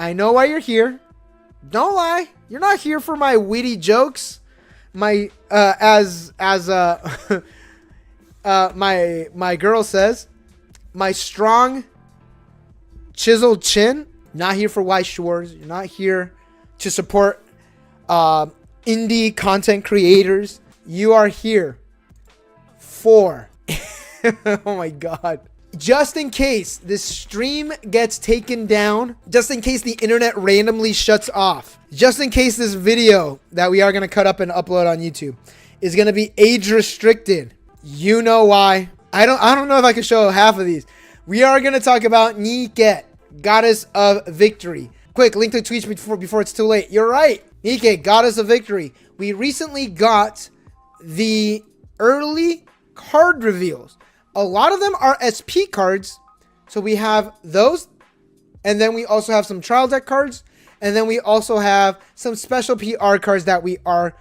I know why you're here. Don't lie. You're not here for my witty jokes. My my girl says, my strong chiseled chin. Not here for Weiss Schwarz. You're not here to support indie content creators. You are here for oh my god. Just in case this stream gets taken down, just in case the internet randomly shuts off, just in case this video that we are going to cut up and upload on YouTube is going to be age restricted. You know why. I don't know if I can show half of these. We are going to talk about Nikke, Goddess of Victory. Quick, link to Twitch before it's too late. You're right. Nikke, Goddess of Victory. We recently got the early card reveals. A lot of them are SP cards. So we have those. And then we also have some trial deck cards. And then we also have some special PR cards that we are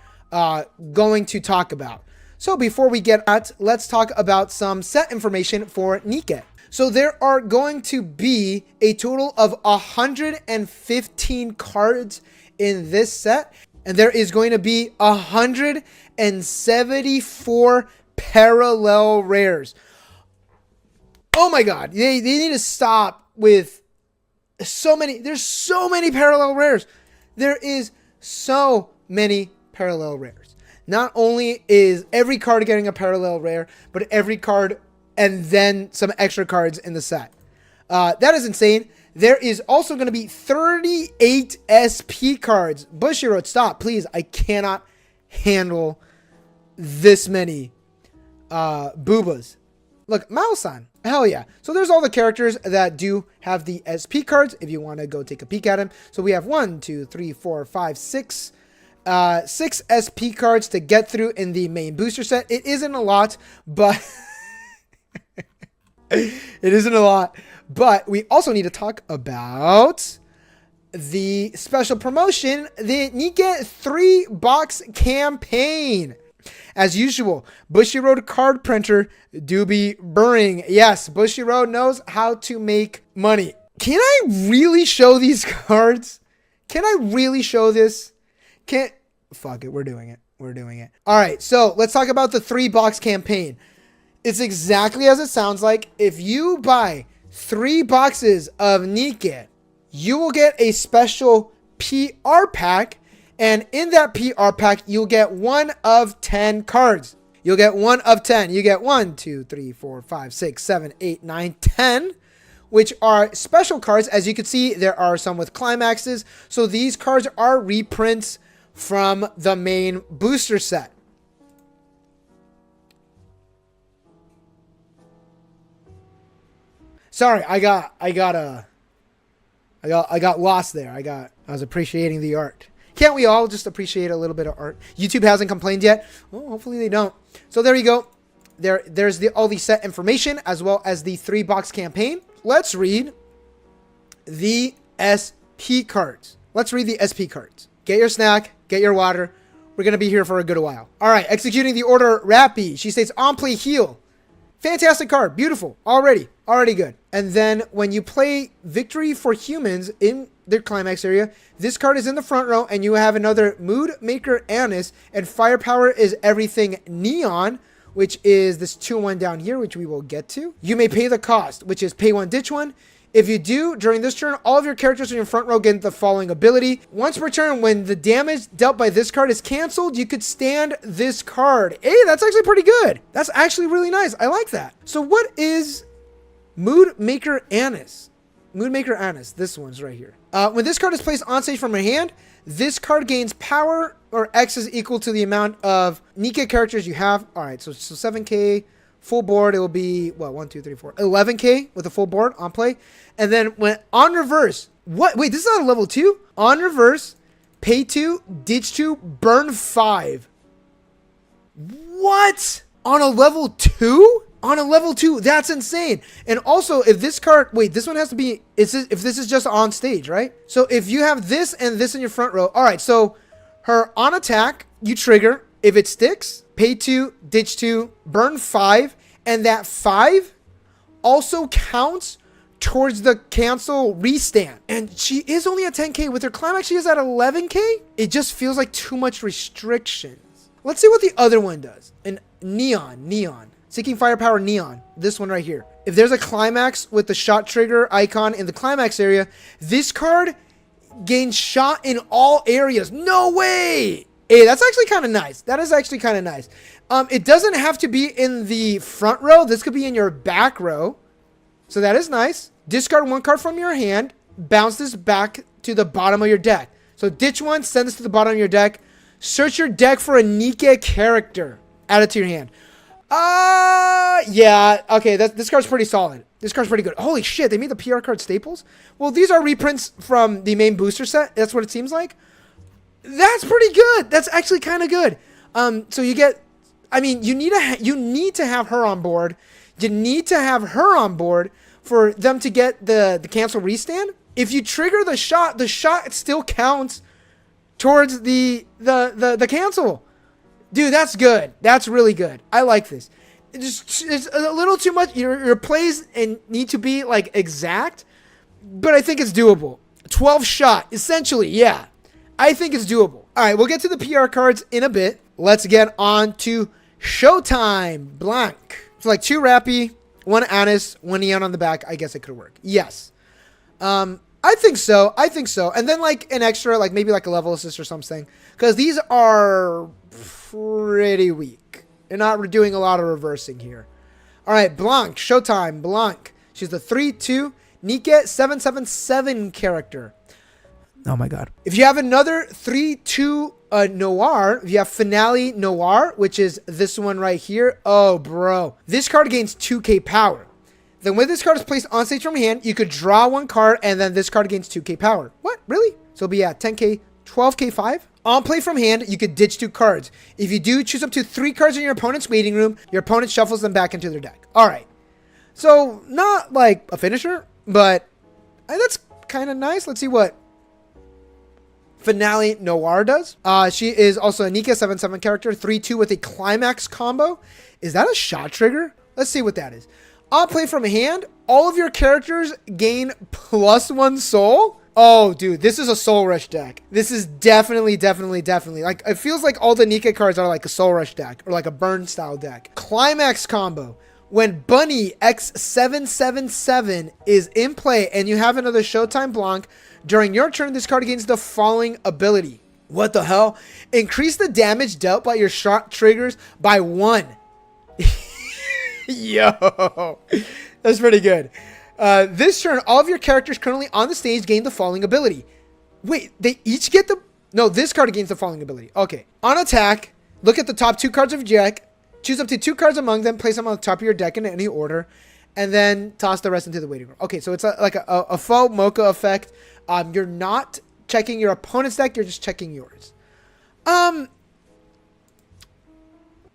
going to talk about. So before we get at, let's talk about some set information for Nikke. So there are going to be a total of 115 cards in this set. And there is going to be 174 parallel rares. Oh my god, they need to stop with so many. There's so many parallel rares. There is so many parallel rares. Not only is every card getting a parallel rare, but every card and then some extra cards in the set. That is insane. There is also going to be 38 SP cards. Bushiroad, stop, please. I cannot handle this many boobas. Look, Mao-san. Hell yeah. So there's all the characters that do have the SP cards if you want to go take a peek at them. So we have 1, 2, 3, 4, 5, 6. 6 SP cards to get through in the main booster set. It isn't a lot, but it isn't a lot. But we also need to talk about the special promotion, the Nikke 3-box campaign. As usual, Bushiroad card printer do be burring. Yes, Bushiroad knows how to make money. Can I really show these cards? Can I really show this? Fuck it, we're doing it. We're doing it. All right, so let's talk about the 3-box campaign. It's exactly as it sounds like. If you buy 3 boxes of Nikke, you will get a special PR pack. And in that PR pack, you'll get 1 of 10 cards. You'll get 1 of 10. You get 1, 2, 3, 4, 5, 6, 7, 8, 9, 10, which are special cards. As you can see, there are some with climaxes. So these cards are reprints from the main booster set. Sorry, I got lost there. I was appreciating the art. Can't we all just appreciate a little bit of art? YouTube hasn't complained yet. Well, hopefully they don't. So there you go. There's all the set information as well as the 3-box campaign. Let's read the SP cards. Let's read the SP cards. Get your snack, get your water. We're going to be here for a good while. All right, executing the order, Rapi. She states on play heal. Fantastic card. Beautiful. Already good. And then when you play Victory for Humans in their climax area, this card is in the front row and you have another Mood Maker Anise, and Firepower is everything neon, which is this 2-1 down here, which we will get to. You may pay the cost, which is pay 1, ditch 1. If you do, during this turn, all of your characters in your front row get the following ability. Once per turn, when the damage dealt by this card is canceled, you could stand this card. Hey, that's actually pretty good. That's actually really nice. I like that. So what is Mood Maker Anise? Mood Maker Anise. This one's right here. When this card is placed on stage from your hand, this card gains power, or X is equal to the amount of Nikke characters you have. All right, so 7K. Full board, it will be, what, 1, 2, 3, 4, 11K with a full board on play. And then when on reverse, what? Wait, this is not a level 2? On reverse, pay 2, ditch 2, burn 5. What? On a level 2? On a level 2, that's insane. And also, if this card, wait, this one has to be, if this is just on stage, right? So if you have this and this in your front row, all right, so her on attack, you trigger. If it sticks, pay 2, ditch 2, burn 5, and that 5 also counts towards the cancel restand. And she is only at 10k. With her climax, she is at 11k. It just feels like too much restrictions. Let's see what the other one does. And Neon. Seeking Firepower Neon. This one right here. If there's a climax with the shot trigger icon in the climax area, this card gains shot in all areas. No way! Hey, that's actually kind of nice. That is actually kind of nice. It doesn't have to be in the front row. This could be in your back row. So that is nice. Discard one card from your hand. Bounce this back to the bottom of your deck. So ditch one, send this to the bottom of your deck. Search your deck for a Nikke character. Add it to your hand. Yeah. Okay, this card's pretty solid. This card's pretty good. Holy shit, they made the PR card staples? Well, these are reprints from the main booster set. That's what it seems like. That's pretty good. That's actually kind of good. So you get, I mean, you need to have her on board. You need to have her on board for them to get the cancel restand. If you trigger the shot still counts towards the cancel. Dude, that's good. That's really good. I like this. It's a little too much. Your plays need to be like exact, but I think it's doable. 12 shot, essentially, yeah. I think it's doable. All right, we'll get to the PR cards in a bit. Let's get on to Showtime. Blank. It's like 2 Rapi, 1 Adress, 1 Neon on the back. I guess it could work. Yes. I think so. And then like an extra, like maybe like a level assist or something. Because these are pretty weak. They're not doing a lot of reversing here. All right, Blanc. Showtime. Blanc. She's the 3/2 Nikke 777 character. Oh my god. If you have another 3/2 Noir, if you have Finale Noir, which is this one right here. Oh, bro. This card gains 2k power. Then when this card is placed on stage from hand, you could draw 1 card, and then this card gains 2k power. What? Really? So it'll be at 10k, 12k 5. On play from hand, you could ditch 2 cards. If you do, choose up to 3 cards in your opponent's waiting room. Your opponent shuffles them back into their deck. All right. So not like a finisher, but that's kind of nice. Let's see what Finale Noir does. She is also a Nikke 77 character, 3/2 with a climax combo. Is that a shot trigger? Let's see what that is. On play from hand, all of your characters gain +1 soul. Oh, dude, this is a Soul Rush deck. This is definitely. Like, it feels like all the Nikke cards are like a Soul Rush deck or like a Burn style deck. Climax combo. When Bunny X777 is in play and you have another Showtime Blanc, during your turn, this card gains the following ability. What the hell? Increase the damage dealt by your shot triggers by 1. Yo, that's pretty good. This turn, all of your characters currently on the stage gain the following ability. Wait, they each get the... No, this card gains the following ability. Okay. On attack, look at the top 2 cards of your deck. Choose up to 2 cards among them. Place them on the top of your deck in any order. And then toss the rest into the waiting room. Okay, so it's like a faux mocha effect. You're not checking your opponent's deck. You're just checking yours. Man,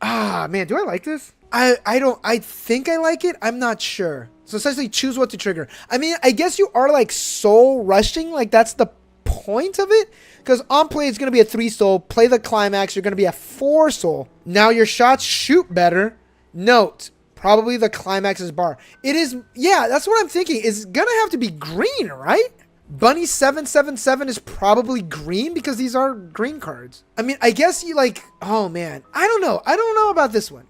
do I like this? I think I like it. I'm not sure. So essentially choose what to trigger. I mean, I guess you are like soul rushing. Like that's the point of it. Because on play, it's going to be a 3 soul. Play the climax. You're going to be at 4 soul. Now your shots shoot better. Note, probably the climax's bar. It is, yeah, that's what I'm thinking. It's going to have to be green, right? Bunny 777 is probably green because these are green cards. I mean, I guess you like, oh man, I don't know. I don't know about this one.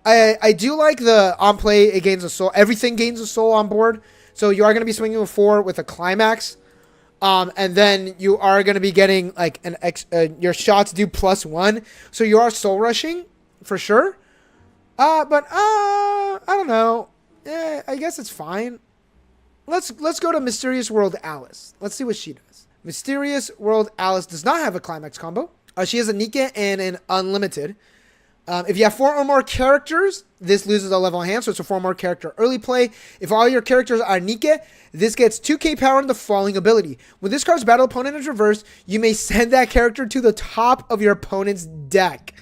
I do like the on play, it gains a soul. Everything gains a soul on board. So you are going to be swinging a 4 with a climax. And then you are going to be getting like your shots do +1. So you are soul rushing for sure. But I don't know. I guess it's fine. Let's go to Mysterious World Alice. Let's see what she does. Mysterious World Alice does not have a climax combo. She has a Nikke and an unlimited. If you have 4 or more characters, this loses a level of hand, so it's a 4 more character early play. If all your characters are Nikke, this gets 2k power in the following ability. When this card's battle opponent is reversed, you may send that character to the top of your opponent's deck.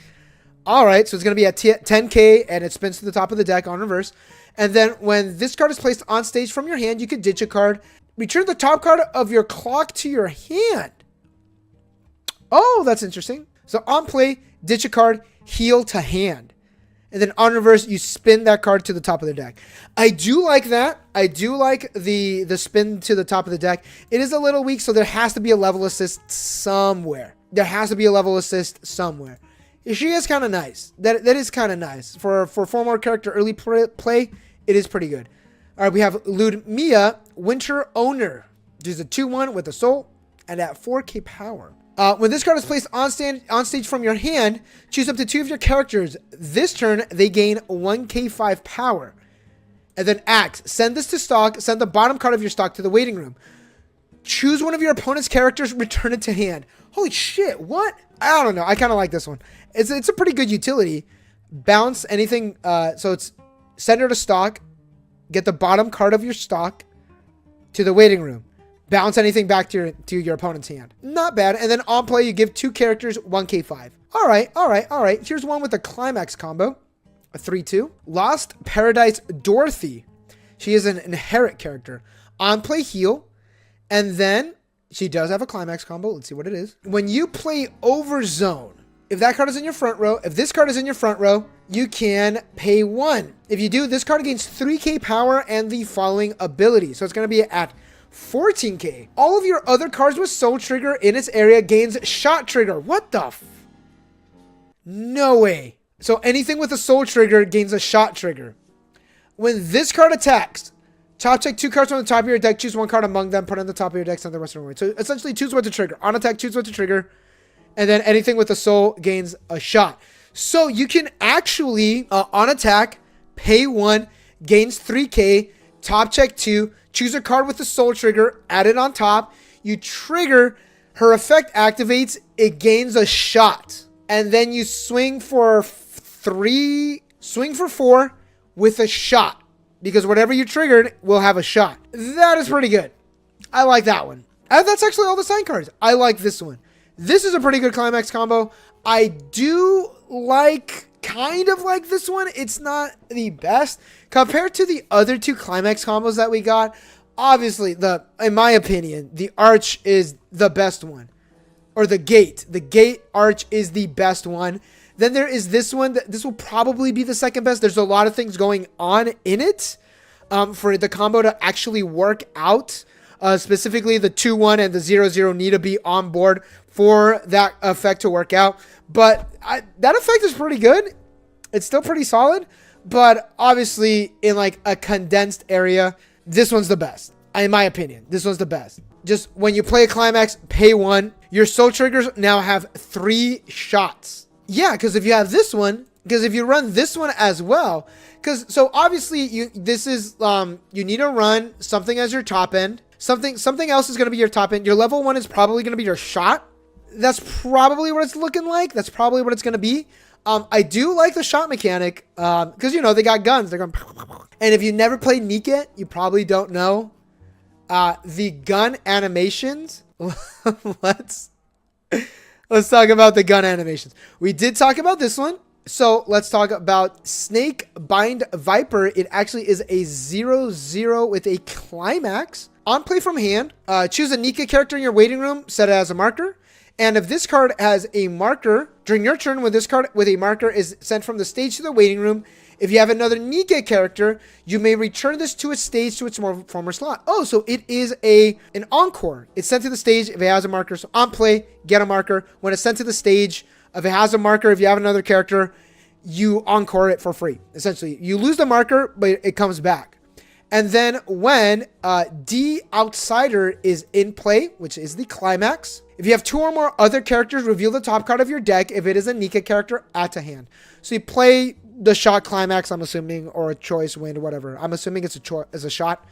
Alright, so it's going to be at 10k, and it spins to the top of the deck on reverse. And then when this card is placed on stage from your hand, you can ditch a card. Return the top card of your clock to your hand. Oh, that's interesting. So on play, ditch a card, heal to hand. And then on reverse, you spin that card to the top of the deck. I do like that. I do like the spin to the top of the deck. It is a little weak, so there has to be a level assist somewhere. There has to be a level assist somewhere. She is kind of nice. That is kind of nice. For 4-more character early play, it is pretty good. All right, we have Ludmilla, Winter Owner. She's a 2-1 with a soul and at 4k power. When this card is placed on stage from your hand, choose up to 2 of your characters. This turn, they gain 1k5 power. And then act. Send this to stock. Send the bottom card of your stock to the waiting room. Choose one of your opponent's characters. Return it to hand. Holy shit, what? I don't know. I kind of like this one. It's a pretty good utility. Bounce anything. So it's send her to stock. Get the bottom card of your stock to the waiting room. Bounce anything back to your opponent's hand. Not bad. And then on play, you give 2 characters 1k5. All right. Here's one with a climax combo. A 3-2. Lost Paradise Dorothy. She is an inherit character. On play, heal. And then she does have a climax combo. Let's see what it is. When you play Overzone, if that card is in your front row, if this card is in your front row, you can pay 1. If you do, this card gains 3k power and the following ability. So it's going to be at 14k. All of your other cards with Soul Trigger in its area gains Shot Trigger. What the No way. So anything with a Soul Trigger gains a Shot Trigger. When this card attacks, top check 2 cards from the top of your deck, choose 1 card among them, put it on the top of your deck, send the rest of the way. So essentially choose what to trigger. On attack, choose what to trigger. And then anything with a soul gains a shot. So you can actually, on attack, pay 1, gains 3k, top check 2, choose a card with the soul trigger, add it on top. You trigger, her effect activates, it gains a shot. And then you swing for 4 with a shot. Because whatever you triggered will have a shot. That is pretty good. I like that one. And that's actually all the sign cards. I like this one. This is a pretty good climax combo. I do kind of like this one. It's not the best. Compared to the other 2 climax combos that we got, obviously, in my opinion, the arch is the best one. Or the gate. The gate arch is the best one. Then there is this one. This will probably be the second best. There's a lot of things going on in it for the combo to actually work out. Specifically, the 2-1 and the 0-0 need to be on board for that effect to work out. But that effect is pretty good. It's still pretty solid. But obviously, in like a condensed area, this one's the best. In my opinion, this one's the best. Just when you play a climax, pay 1. Your soul triggers now have 3 shots. Yeah, because if you have this one, because if you run this one as well, so obviously you need to run something as your top end. Something else is going to be your top end. Your level 1 is probably going to be your shot. That's probably what it's looking like. That's probably what it's going to be. I do like the shot mechanic because, they got guns. They're going. And if you never played Nikke, you probably don't know the gun animations. Let's talk about the gun animations. We did talk about this one. So let's talk about Snake Bind Viper. It actually is a 0-0 with a climax. On play from hand, choose a Nikke character in your waiting room, set it as a marker. And if this card has a marker, during your turn, when this card with a marker is sent from the stage to the waiting room, if you have another Nikke character, you may return this to a stage to its former slot. Oh, so it is an encore. It's sent to the stage if it has a marker. So on play, get a marker. When it's sent to the stage, if it has a marker, if you have another character, you encore it for free. Essentially, you lose the marker, but it comes back. And then when D Outsider is in play, which is the climax, if you have 2 or more other characters, reveal the top card of your deck. If it is a Nikke character, add to hand. So you play the shot climax, I'm assuming, or a choice win, or whatever. I'm assuming it's a shot.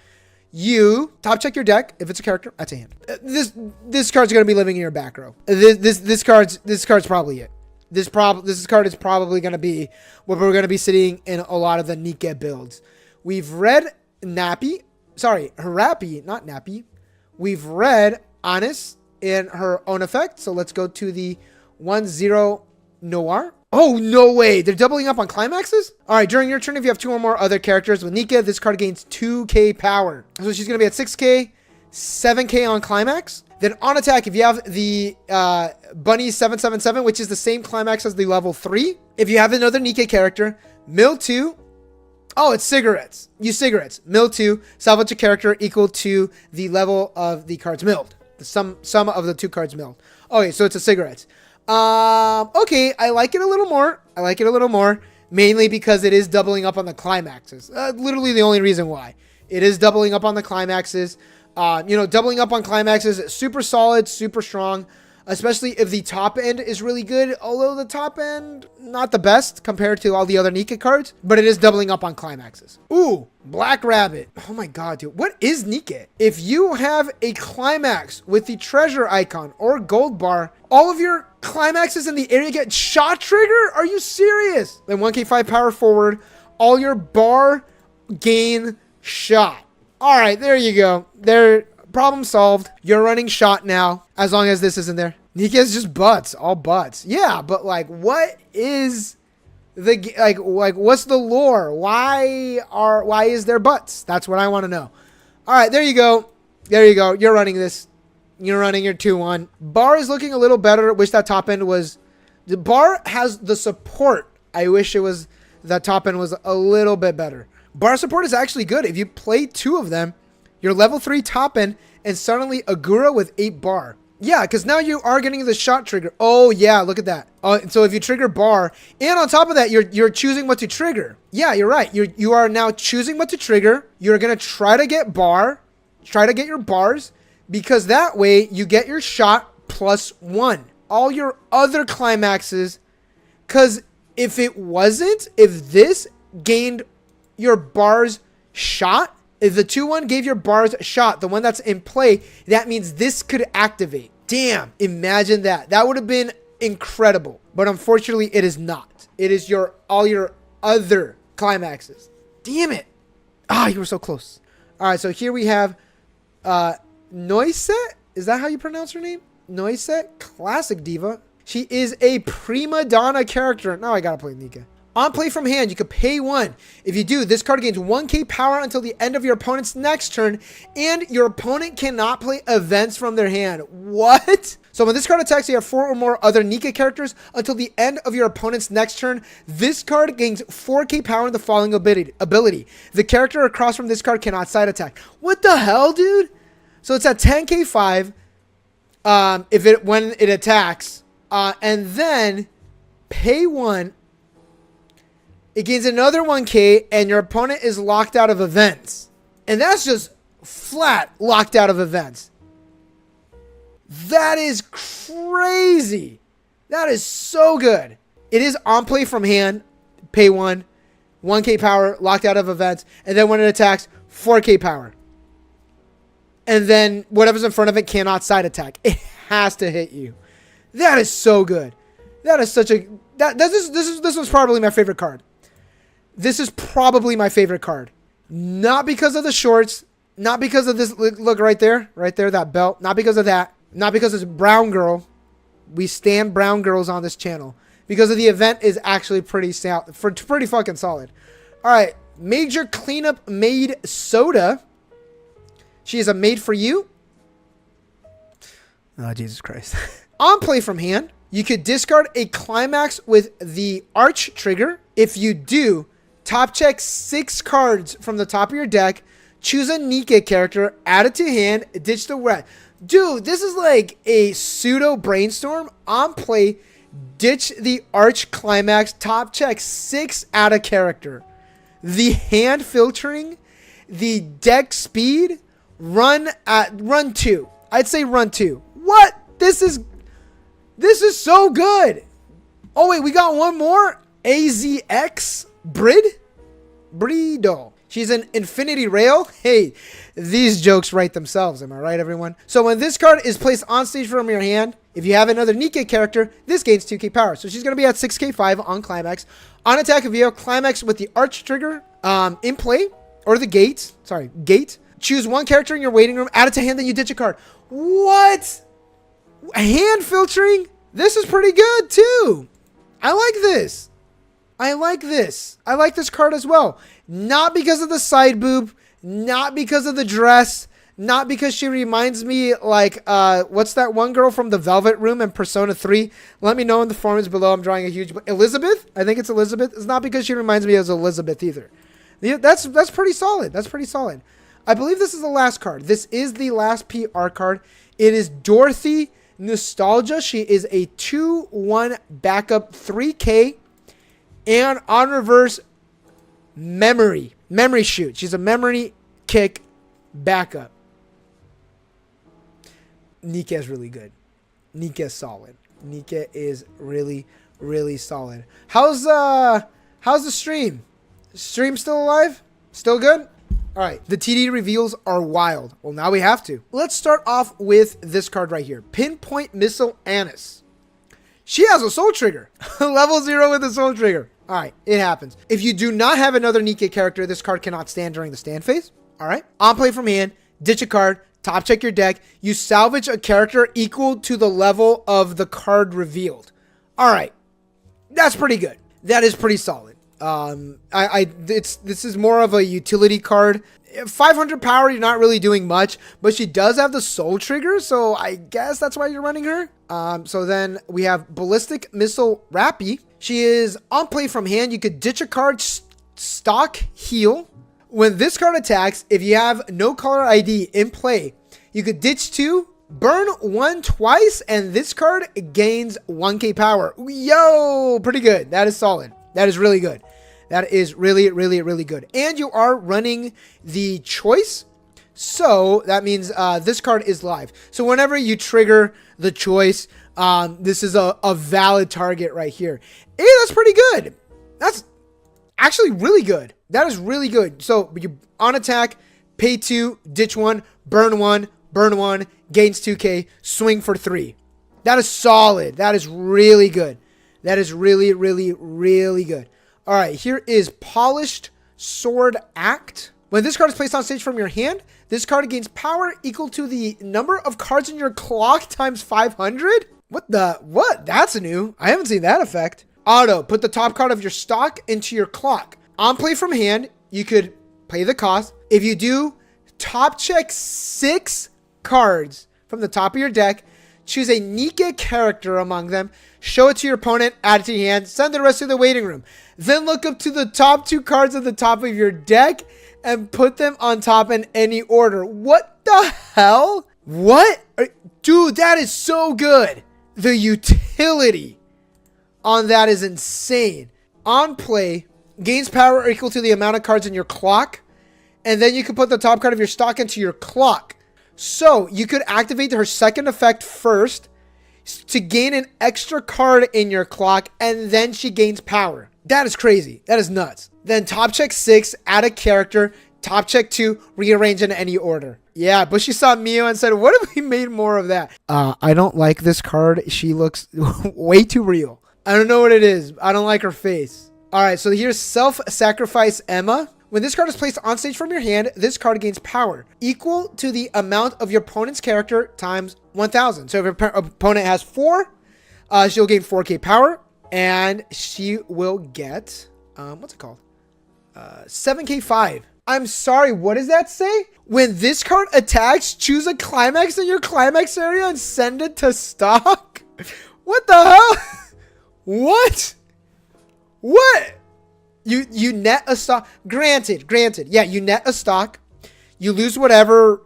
You top check your deck. If it's a character, add to hand. This card's gonna be living in your back row. This card's probably it. This card is probably gonna be what we're gonna be seeing in a lot of the Nikke builds. We've read Rapi, not Nappy. We've read Honest in her own effect. So let's go to the 1-0 Noir. Oh, no way. They're doubling up on climaxes? All right, during your turn, if you have 2 or more other characters with Nikke, this card gains 2k power. So she's going to be at 6k, 7k on climax. Then on attack, if you have the Bunny 777, which is the same climax as the level 3, if you have another Nikke character, Mill 2. Oh, it's cigarettes. Use cigarettes. Mill 2. Salvage a character equal to the level of the cards milled. The sum of the 2 cards milled. Okay, so it's a cigarettes. Okay, I like it a little more. I like it a little more. Mainly because it is doubling up on the climaxes. Literally the only reason why. It is doubling up on the climaxes. You know, doubling up on climaxes, super solid, super strong, especially if the top end is really good. Although the top end, not the best compared to all the other Nikke cards, but it is doubling up on climaxes. Ooh, Black Rabbit. Oh my God, dude. What is Nikke? If you have a climax with the treasure icon or gold bar, all of your climaxes in the area get shot trigger? Are you serious? Then 1k5 power forward, all your bar gain shot. All right, there you go. There, problem solved. You're running shot now, as long as this isn't there. Nikke is just butts, all butts. Yeah, but like, what is the like? What's the lore? Why is there butts? That's what I want to know. All right, there you go. There you go. You're running this. You're running your 2-1. Bar is looking a little better. Wish that top end was. The bar has the support. I wish it was that top end was a little bit better. Bar support is actually good. If you play 2 of them, you're level 3 top end and suddenly Agura with 8 bar. Yeah, because now you are getting the shot trigger. Oh yeah, look at that. So if you trigger bar, and on top of that, you're choosing what to trigger. Yeah, you're right. You are now choosing what to trigger. You're gonna try to get bar, try to get your bars, because that way you get your shot +1. All your other climaxes, because if this gained your bars shot, if the 2-1 gave your bars a shot, the one that's in play, that means this could activate. Damn, imagine that. That would have been incredible. But unfortunately, it is not. It is all your other climaxes. Damn it. Ah, you were so close. All right, so here we have Nikke Set. Is that how you pronounce her name? Nikke Set, classic diva. She is a prima donna character. Now I gotta play Nikke. On play from hand, you could pay 1. If you do, this card gains 1k power until the end of your opponent's next turn, and your opponent cannot play events from their hand. What? So when this card attacks, you have 4 or more other Nikke characters until the end of your opponent's next turn. This card gains 4k power in the following ability. The character across from this card cannot side attack. What the hell, dude? So it's at 10k5 when it attacks, and then pay 1. It gains another 1k, and your opponent is locked out of events. And that's just flat locked out of events. That is crazy. That is so good. It is on play from hand, pay 1, 1k power, locked out of events, and then when it attacks, 4k power. And then whatever's in front of it cannot side attack. It has to hit you. That is so good. That is such a... This was probably my favorite card. This is probably my favorite card. Not because of the shorts. Not because of this. Look right there. Right there, that belt. Not because of that. Not because it's brown girl. We stand brown girls on this channel. Because of the event is actually pretty fucking solid. All right. Major Cleanup Maid Soda. She is a maid for you. Oh, Jesus Christ. On play from hand, you could discard a climax with the Arch trigger. If you do, top check 6 cards from the top of your deck, choose a Nikke character, add it to hand, ditch the red. Dude, this is like a pseudo brainstorm. On play, ditch the Arch climax, top check 6, add a character. The hand filtering, the deck speed, run 2. I'd say run 2. What? This is so good. Oh wait, we got one more. AZX Brido. She's an Infinity Rail. Hey, these jokes write themselves. Am I right, everyone? So when this card is placed on stage from your hand, if you have another Nikke character, this gains 2k power. So she's going to be at 6k5 on climax. On attack, if you have climax with the Arch trigger in play, or the gate, choose one character in your waiting room, add it to hand, then you ditch a card. What? Hand filtering? This is pretty good too. I like this. I like this. I like this card as well. Not because of the side boob, not because of the dress, Not because she reminds me like, what's that one girl from the Velvet Room in Persona 3? Let me know in the forums below. I'm drawing a huge... Elizabeth? I think it's Elizabeth. It's not because she reminds me of Elizabeth either. Yeah, that's pretty solid. That's pretty solid. I believe this is the last card. This is the last PR card. It is Dorothy Nostalgia. She is a 2/1 backup 3K and on reverse memory shoot. She's a memory kick backup. Nikke is really good. Nikke is solid. Nikke is really, really solid. How's the stream? Stream still alive? Still good? All right. The TD reveals are wild. Well, now we have to. Let's start off with this card right here. Pinpoint Missile Annis. She has a soul trigger. Level 0 with a soul trigger. All right. It happens. If you do not have another Nikke character, this card cannot stand during the stand phase. All right. On play from hand, ditch a card, top check your deck. You salvage a character equal to the level of the card revealed. All right. That's pretty good. That is pretty solid. This is more of a utility card. 500 power, you're not really doing much, but she does have the soul trigger, so I guess that's why you're running her. So then we have Ballistic Missile Rapi. She is on play from hand. You could ditch a card, stock, heal. When this card attacks, if you have no caller ID in play, you could ditch 2, burn 1 twice, and this card gains 1k power. Yo, pretty good. That is solid. That is really good. That is really, really, really good. And you are running the choice. So that means this card is live. So whenever you trigger the choice, this is a valid target right here. Hey, that's pretty good. That's actually really good. That is really good. So you on attack, pay 2, ditch 1, burn 1, gains 2k, swing for 3. That is solid. That is really good. That is really, really, really good. All right, here is Polished Sword Act. When this card is placed on stage from your hand, this card gains power equal to the number of cards in your clock times 500. What? That's new. I haven't seen that effect. Auto, put the top card of your stock into your clock. On play from hand, you could pay the cost. If you do, top check 6 cards from the top of your deck. Choose a Nikke character among them. Show it to your opponent, add it to your hand, send the rest to the waiting room. Then look up to the top 2 cards at the top of your deck and put them on top in any order. What the hell? What? Dude, that is so good. The utility on that is insane. On play, gains power equal to the amount of cards in your clock. And then you can put the top card of your stock into your clock. So you could activate her second effect first to gain an extra card in your clock, and then she gains power. That is crazy. That is nuts. Then top check 6, add a character, top check 2, rearrange in any order. Yeah, Bushy saw Mio and said, what if we made more of that? I don't like this card. She looks way too real. I don't know what it is. I don't like her face. All right, so here's Self-Sacrifice Emma. When this card is placed on stage from your hand, this card gains power equal to the amount of your opponent's character times 1000. So if your opponent has 4, she'll gain 4k power, and she will get, what's it called? 7k 5. I'm sorry, what does that say? When this card attacks, choose a climax in your climax area and send it to stock? What the hell? What? What? You net a stock. Granted. Yeah, you net a stock. You lose whatever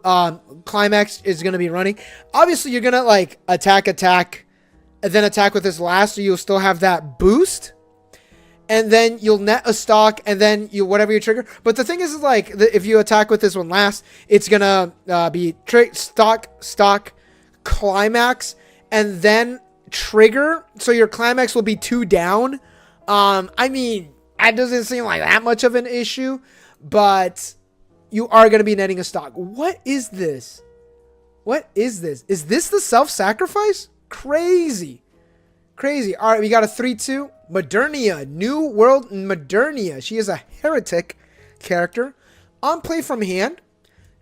climax is going to be running. Obviously, you're going to like attack, and then attack with this last, so you'll still have that boost. And then you'll net a stock, and then you whatever you trigger. But the thing is like, if you attack with this one last, it's going to be stock, climax, and then trigger. So your climax will be 2 down. I mean, that doesn't seem like that much of an issue, but you are going to be netting a stock. What is this? What is this? Is this the self-sacrifice? Crazy. All right, we got a 3/2. Modernia, New World Modernia. She is a heretic character. On play from hand,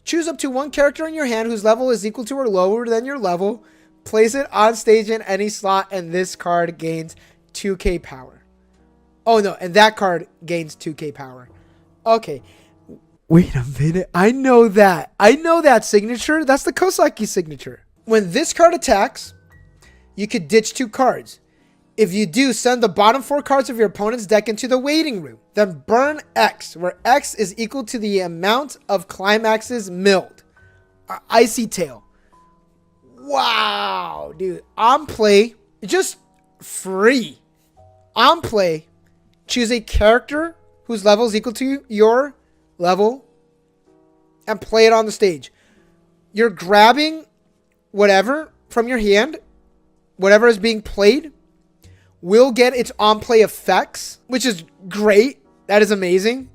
choose up to 1 character in your hand whose level is equal to or lower than your level. Place it on stage in any slot, and this card gains 2k power. Oh no, and that card gains 2k power. Okay. Wait a minute. I know that. I know that signature. That's the Kosaki signature. When this card attacks, you could ditch 2 cards. If you do, send the bottom 4 cards of your opponent's deck into the waiting room. Then burn X, where X is equal to the amount of climaxes milled. Icy Tail. Wow, dude. On play, just free. On play, choose a character whose level is equal to your level and play it on the stage. You're grabbing whatever from your hand, whatever is being played, will get its on-play effects, which is great. That is amazing.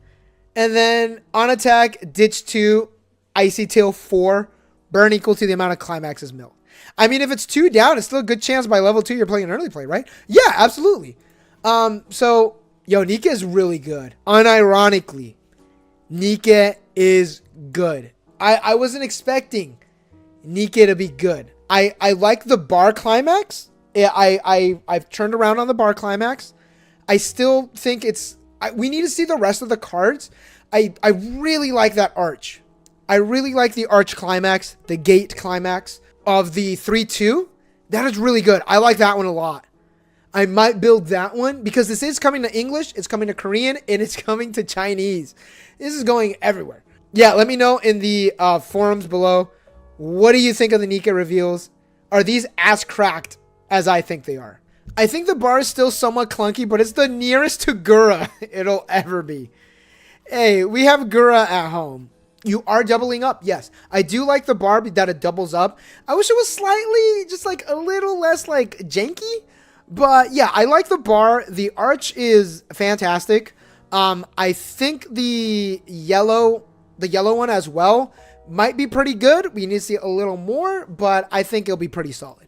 And then on attack, ditch 2, Icy Tail 4, burn equal to the amount of climaxes milled. I mean, if it's 2 down, it's still a good chance by level 2 you're playing an early play, right? Yeah, absolutely. So, yo, Nikke is really good. Unironically, Nikke is good. I wasn't expecting Nikke to be good. I like the bar climax. I've turned around on the bar climax. I still think we need to see the rest of the cards. I really like that arch. I really like the arch climax, the gate climax of the 3-2. That is really good. I like that one a lot. I might build that one because this is coming to English, it's coming to Korean, and it's coming to Chinese. This is going everywhere. Yeah, let me know in the forums below. What do you think of the Nikke reveals? Are these as cracked as I think they are? I think the bar is still somewhat clunky, but it's the nearest to Gura it'll ever be. Hey, we have Gura at home. You are doubling up. Yes, I do like the bar that it doubles up. I wish it was slightly, just like a little less like janky. But yeah, I like the bar. The arch is fantastic. I think the yellow one as well might be pretty good. We need to see a little more, but I think it'll be pretty solid.